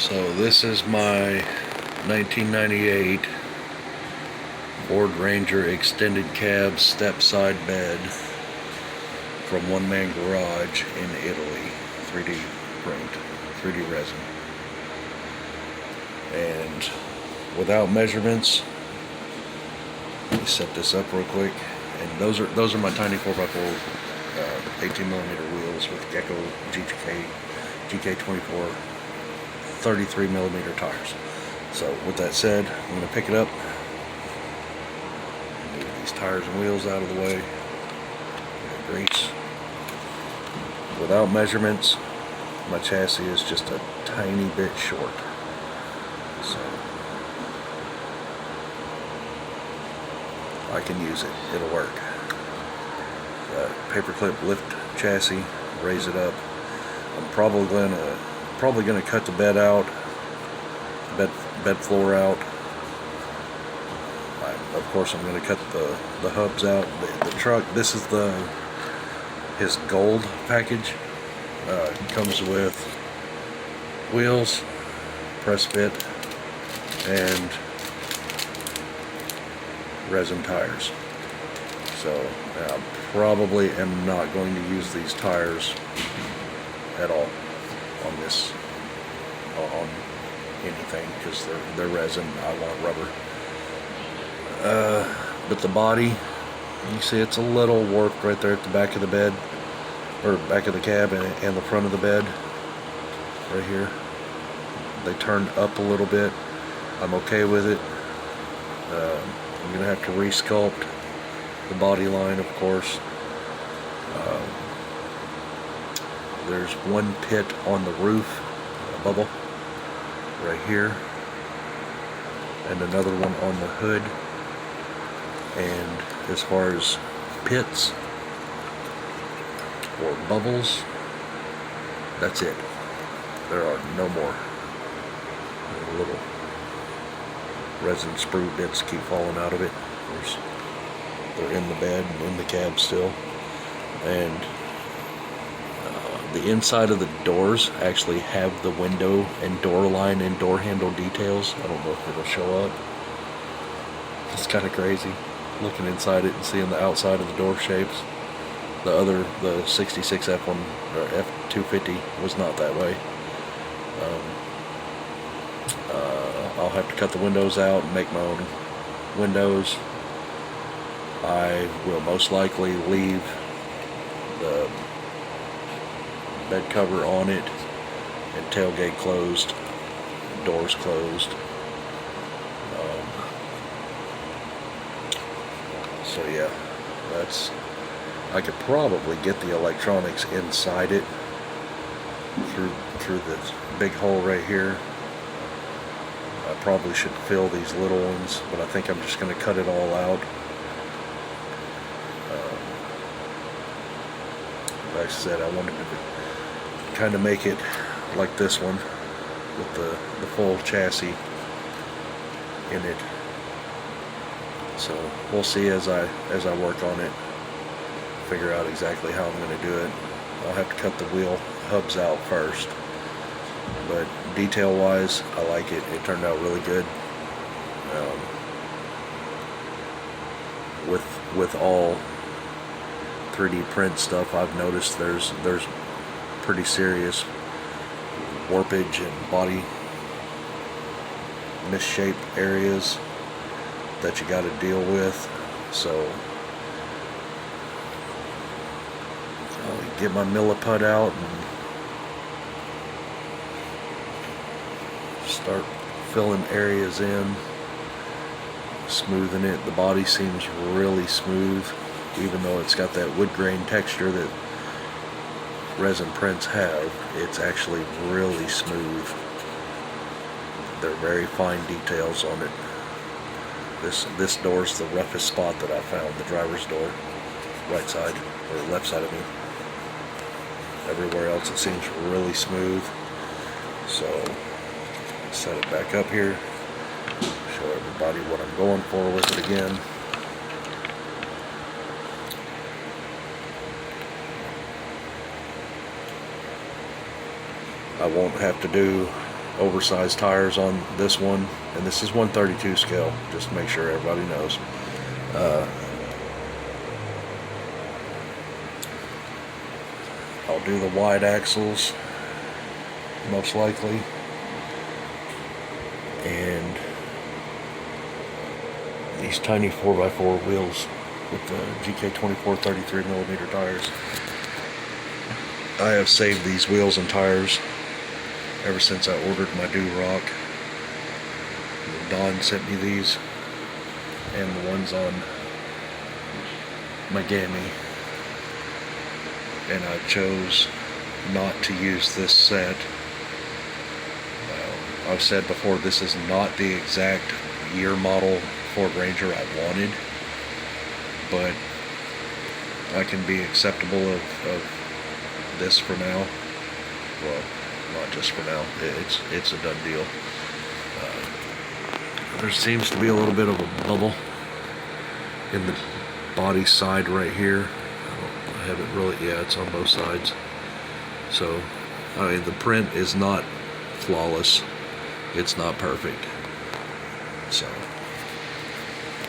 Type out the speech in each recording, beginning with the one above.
So this is my 1998 Ford Ranger extended cab step side bed from One Man Garage in Italy. 3D print, 3D resin. And without measurements, let me set this up real quick. And those are my Tiny4 18mm wheels with Gecko GK24 33mm tires. So with that said, I'm going to pick it up, move these tires and wheels out of the way, grease. Without measurements, my chassis is just a tiny bit short. So I can use it, it'll work. Paperclip lift chassis, raise it up. I'm probably gonna cut the bed out, bed floor out. Of course, I'm gonna cut the hubs out. The truck. This is his gold package. Comes with wheels, press fit, and resin tires. So I probably am not going to use these tires at all on anything, because they're resin. I want rubber. But the body, you see it's a little warped right there at the back of the bed, or back of the cab, and the front of the bed right here. They turned up a little bit. I'm okay with it. I'm gonna have to resculpt the body line, of course. There's one pit on the roof, a bubble right here, and another one on the hood. And as far as pits or bubbles, that's it. There are no more. The little resin sprue bits keep falling out of it. They're in the bed and in the cab still. And the inside of the doors actually have the window and door line and door handle details. I don't know if it'll show up. It's kind of crazy looking inside it and seeing the outside of the door shapes. The 66 F1 or F250 was not that way. I'll have to cut the windows out and make my own windows. I will most likely leave the bed cover on it and tailgate closed, doors closed. So yeah, I could probably get the electronics inside it through this big hole right here. I probably should fill these little ones, but I think I'm just going to cut it all out. Like I said, I wanted to kind of make it like this one with the full chassis in it. So we'll see as I work on it, figure out exactly how I'm going to do it. I'll have to cut the wheel hubs out first, but detail wise, I like it. It turned out really good. With all 3D print stuff, I've noticed there's pretty serious warpage and body misshaped areas that you got to deal with. So I'll get my milliput out and start filling areas in, smoothing it. The body seems really smooth, even though it's got that wood grain texture that resin prints have. It's actually really smooth. They're very fine details on it. This door's the roughest spot that I found, the driver's door, right side or left side of me. Everywhere else it seems really smooth. So set it back up here, show everybody what I'm going for with it again. I won't have to do oversized tires on this one, and this is 132 scale, just to make sure everybody knows. I'll do the wide axles most likely, and these tiny 4x4 wheels with the GK24 33mm tires. I have saved these wheels and tires ever since I ordered my Duroc. Don sent me these, and the ones on my Gammy, and I chose not to use this set. I've said before, this is not the exact year model Ford Ranger I wanted, but I can be acceptable of this for now. Well, not just for now. It's a done deal. There seems to be a little bit of a bubble in the body side right here. I haven't really, yeah, it's on both sides. So, I mean, the print is not flawless. It's not perfect. So,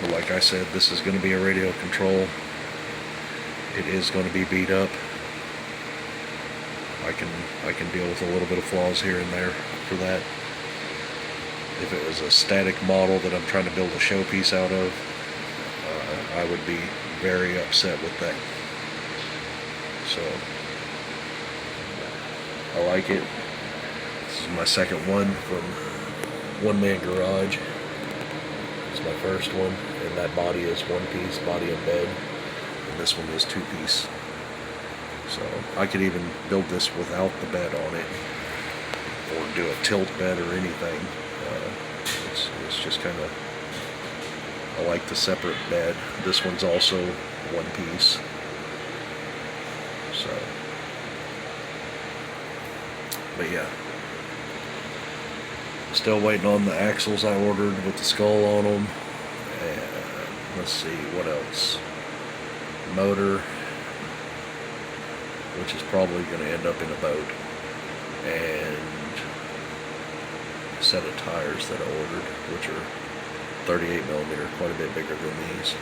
but like I said, this is going to be a radio control. It is going to be beat up. I can deal with a little bit of flaws here and there for that. If it was a static model that I'm trying to build a showpiece out of, I would be very upset with that. So, I like it. This is my second one from One Man Garage. It's my first one, and that body is one piece, body and bed, and this one is two piece. So I could even build this without the bed on it, or do a tilt bed or anything. It's just kind of, I like the separate bed. This one's also one piece. So, but yeah. Still waiting on the axles I ordered with the skull on them. And let's see, what else? Motor, which is probably going to end up in a boat. And a set of tires that I ordered, which are 38mm, quite a bit bigger than these.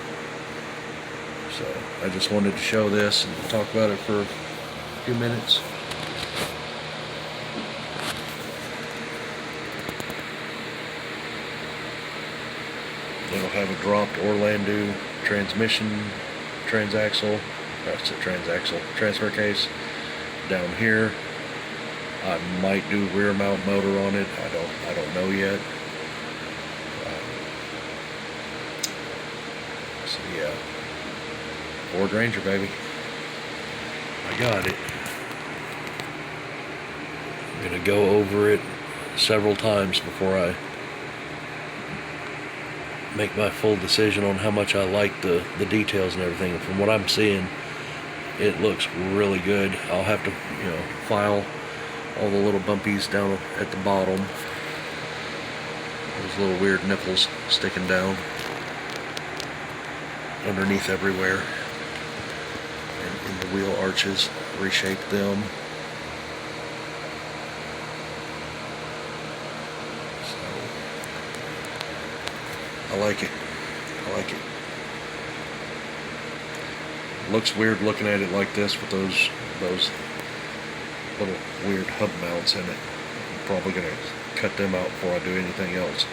So I just wanted to show this and talk about it for a few minutes. It'll have a dropped Orlandoo transmission transaxle, that's a transaxle transfer case down here. I might do rear mount motor on it. I don't know yet. So yeah, Ford Ranger, baby. I got it. I'm gonna go over it several times before I make my full decision on how much I like the details and everything. And from what I'm seeing, it looks really good. I'll have to, file all the little bumpies down at the bottom. Those little weird nipples sticking down underneath everywhere. And in the wheel arches, reshape them. I like it. I like it. Looks weird looking at it like this with those little weird hub mounts in it. I'm probably going to cut them out before I do anything else,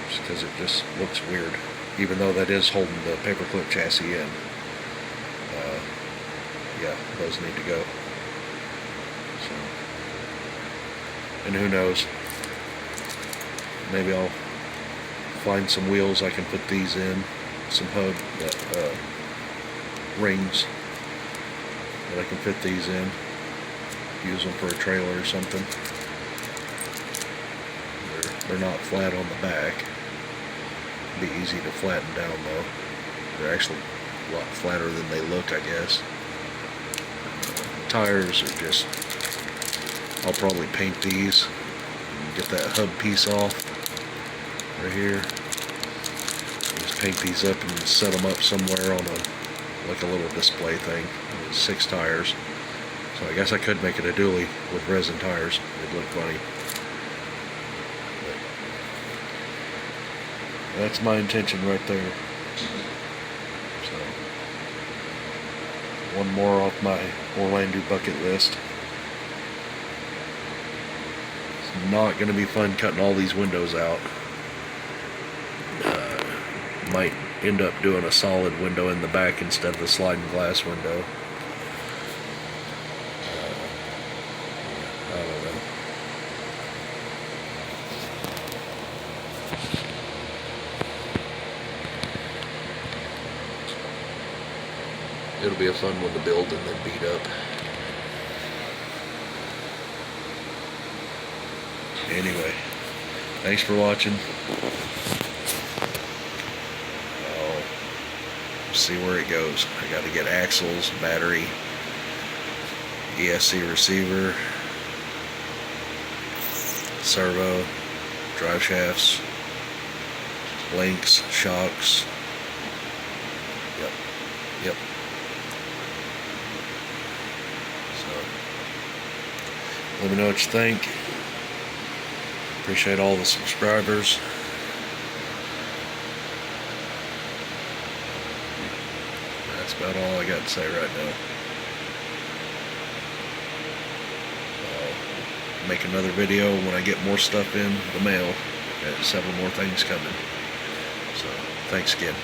just because it just looks weird, even though that is holding the paperclip chassis in. Yeah, those need to go. So, and who knows, maybe I'll find some wheels I can put these in, some hub rings that I can fit these in, use them for a trailer or something. They're not flat on the back. Be easy to flatten down though. They're actually a lot flatter than they look, I guess. Tires are just, I'll probably paint these and get that hub piece off right here. Just paint these up and set them up somewhere on like a little display thing. 6 tires. So I guess I could make it a dually with resin tires. It'd look funny. That's my intention right there. So, one more off my Orlandoo bucket list. It's not going to be fun cutting all these windows out. Might end up doing a solid window in the back instead of a sliding glass window. I don't know. It'll be a fun one to build and then beat up. Anyway, thanks for watching. I'll see where it goes. I got to get axles, battery, ESC receiver, servo, drive shafts, links, shocks. Yep. So, let me know what you think. Appreciate all the subscribers. That's about all I got to say right now. I'll make another video when I get more stuff in the mail. Got several more things coming. So, thanks again.